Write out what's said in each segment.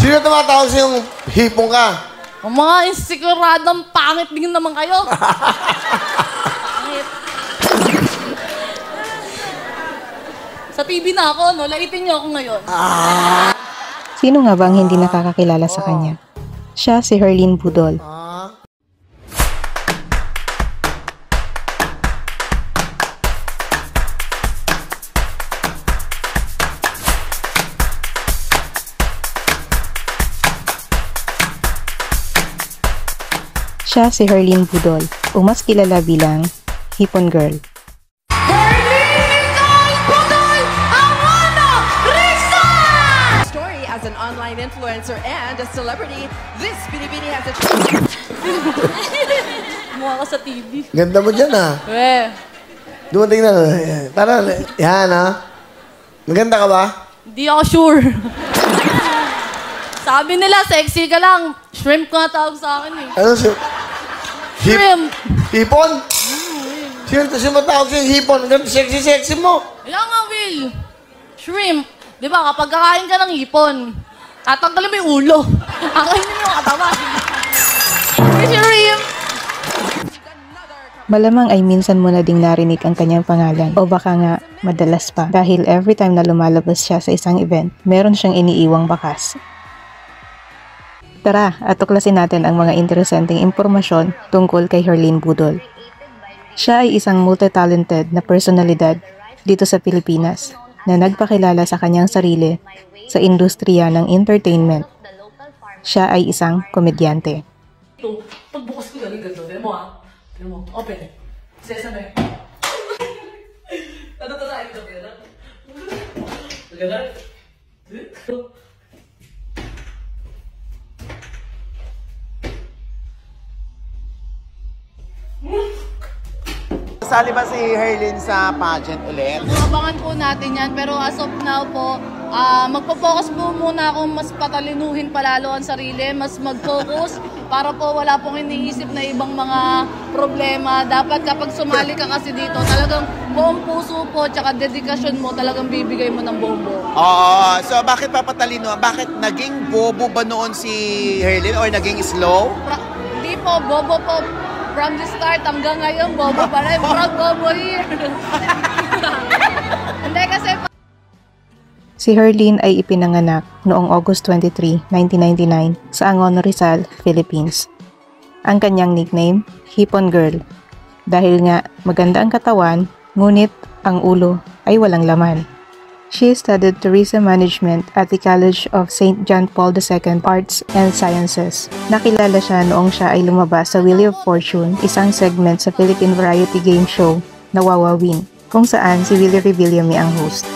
Sino tumatawag sa yung hipong ka? Ang mga insekuradong pangit din naman kayo. Pangit. Sa TV na ako, no? Laitin niyo ako ngayon. Sino nga ba ang hindi nakakakilala sa kanya? Siya si Herlene Budol. Siya si Herlene Budol, o mas kilala bilang Hipon Girl. Story as an online influencer and a celebrity, this Binibini has a Mukha ka sa TV. Ganda mo dyan, ha? Dumating na. Para, yan, ha? Maganda ka ba? Hindi ako sure. Sabi nila, sexy ka lang. Shrimp ko nga tawag sa akin eh. Ano si... Shrimp. Hipon? Sino matawag sa hipon? Ang sexy-sexy mo. Kaya nga, Will. Shrimp. Di ba, kapag kakain ka ng hipon, tatanggalin mo yung ulo. Kakainin mo yung katawan. Shrimp. Malamang ay minsan mo na ding narinig ang kanyang pangalan o baka nga madalas pa dahil every time na lumalabas siya sa isang event, meron siyang iniiwang bakas. Tara at tuklasin natin ang mga interesanting impormasyon tungkol kay Herlene Budol. Siya ay isang multi-talented na personalidad dito sa Pilipinas na nagpakilala sa kanyang sarili sa industriya ng entertainment. Siya ay isang komedyante. Ito, pagbukas ko galing ganito. Tignan mo ha. Tignan mo. Open. Sesame. Ano to sa akin? Maganda? Sali ba si Herlene sa pageant ulit? Abangan po natin yan, pero as of now po, magpo-focus po muna akong mas patalinuhin palalo ang sarili, mas mag-focus para po wala pong iniisip na ibang mga problema. Dapat kapag sumali ka kasi dito, talagang buong puso po tsaka dedikasyon mo, talagang bibigay mo ng buong buo. Oo, so bakit papatalino? Bakit naging bobo ba noon si Herlene or naging slow? Hindi po, bobo po. From the start hanggang ngayon, bobo pa rin. Proud bobo here. Hindi kasi... Si Herlene ay ipinanganak noong August 23, 1999 sa Angono, Rizal, Philippines. Ang kanyang nickname, Hipon Girl, dahil nga maganda ang katawan, ngunit ang ulo ay walang laman. She studied tourism management at the College of St. John Paul II Arts and Sciences. Nakilala siya noong siya ay lumabas sa Wheel of Fortune, isang segment sa Philippine variety game show na Wawawin, kung saan si Willie Revillame ang host.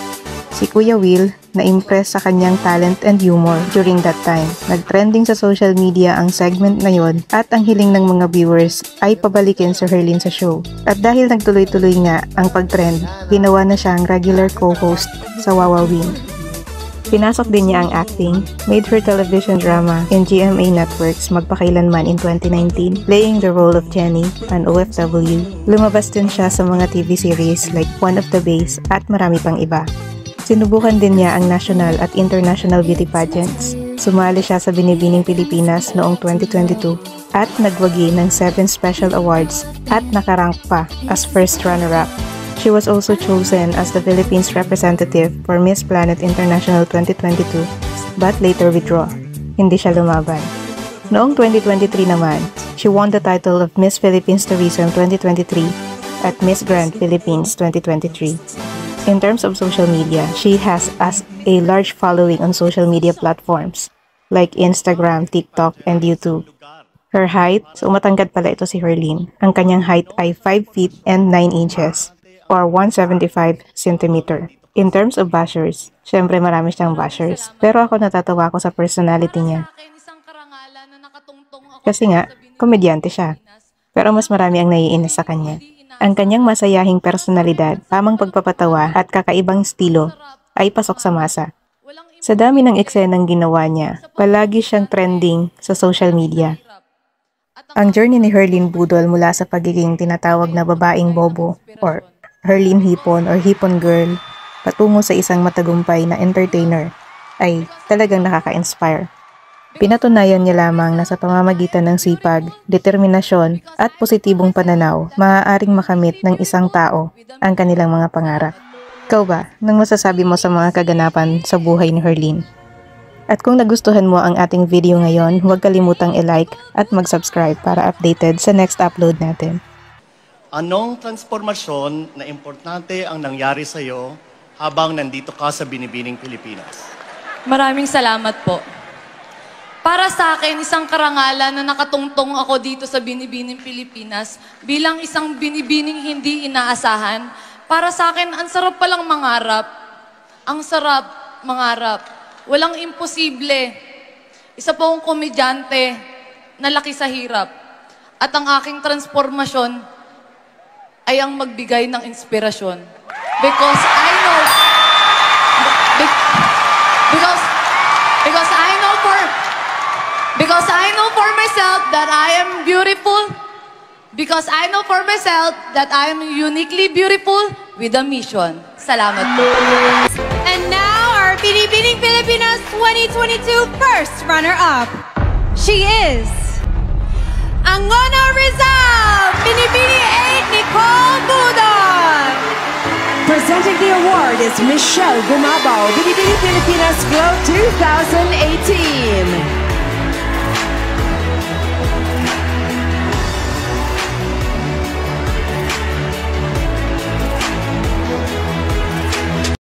Si Kuya Will na-impress sa kanyang talent and humor during that time. Nag-trending sa social media ang segment na yon at ang hiling ng mga viewers ay pabalikin si Herlene sa show. At dahil nagtuloy-tuloy nga ang pag-trend, ginawa na siyang regular co-host sa Wawawin. Pinasok din niya ang acting, made her television drama in GMA Networks magpakailanman in 2019, playing the role of Jenny, an OFW. Lumabas din siya sa mga TV series like One of the Bays at marami pang iba. Sinubukan din niya ang national at international beauty pageants. Sumali siya sa Binibining Pilipinas noong 2022 at nagwagi ng 7 special awards at nakarank pa as first runner-up. She was also chosen as the Philippines representative for Miss Planet International 2022 but later withdraw. Hindi siya lumaban. Noong 2023 naman, she won the title of Miss Philippines Tourism 2023 at Miss Grand Philippines 2023. In terms of social media, she has a large following on social media platforms like Instagram, TikTok, and YouTube. Her height, so matangkad pala ito si Herlene. Ang kanyang height ay 5 feet and 9 inches or 175 centimeter. In terms of bashers, syempre marami siyang bashers. Pero ako natatawa ako sa personality niya. Kasi nga, komedyante siya. Pero mas marami ang naiinis sa kanya. Ang kanyang masayahing personalidad, tamang pagpapatawa at kakaibang estilo ay pasok sa masa. Sa dami ng eksenang ginawa niya, palagi siyang trending sa social media. Ang journey ni Herlene Budol mula sa pagiging tinatawag na babaeng bobo or Herlene Hipon or Hipon Girl patungo sa isang matagumpay na entertainer ay talagang nakaka-inspire. Pinatunayan niya lamang na sa pamamagitan ng sipag, determinasyon at positibong pananaw, maaaring makamit ng isang tao ang kanilang mga pangarap. Ikaw ba, nang masasabi mo sa mga kaganapan sa buhay ni Herlene? At kung nagustuhan mo ang ating video ngayon, huwag kalimutang i-like at mag-subscribe para updated sa next upload natin. Anong transformasyon na importante ang nangyari sa iyo habang nandito ka sa Binibining Pilipinas? Maraming salamat po. Para sa akin, isang karangalan na nakatungtong ako dito sa Binibining Pilipinas bilang isang binibining hindi inaasahan. Para sa akin, ang sarap palang mangarap. Ang sarap mangarap. Walang imposible. Isa po akong komedyante na laki sa hirap. At ang aking transformasyon ay ang magbigay ng inspirasyon. Because I know... Because I know for myself that I am beautiful. Because I know for myself that I am uniquely beautiful with a mission. Salamat po. And now our Binibining Pilipinas 2022 first runner-up. She is Angono Rizal, Binibini 8, Nicole Budon. Presenting the award is Michelle Gumabao, Binibining Pilipinas Glow 2018.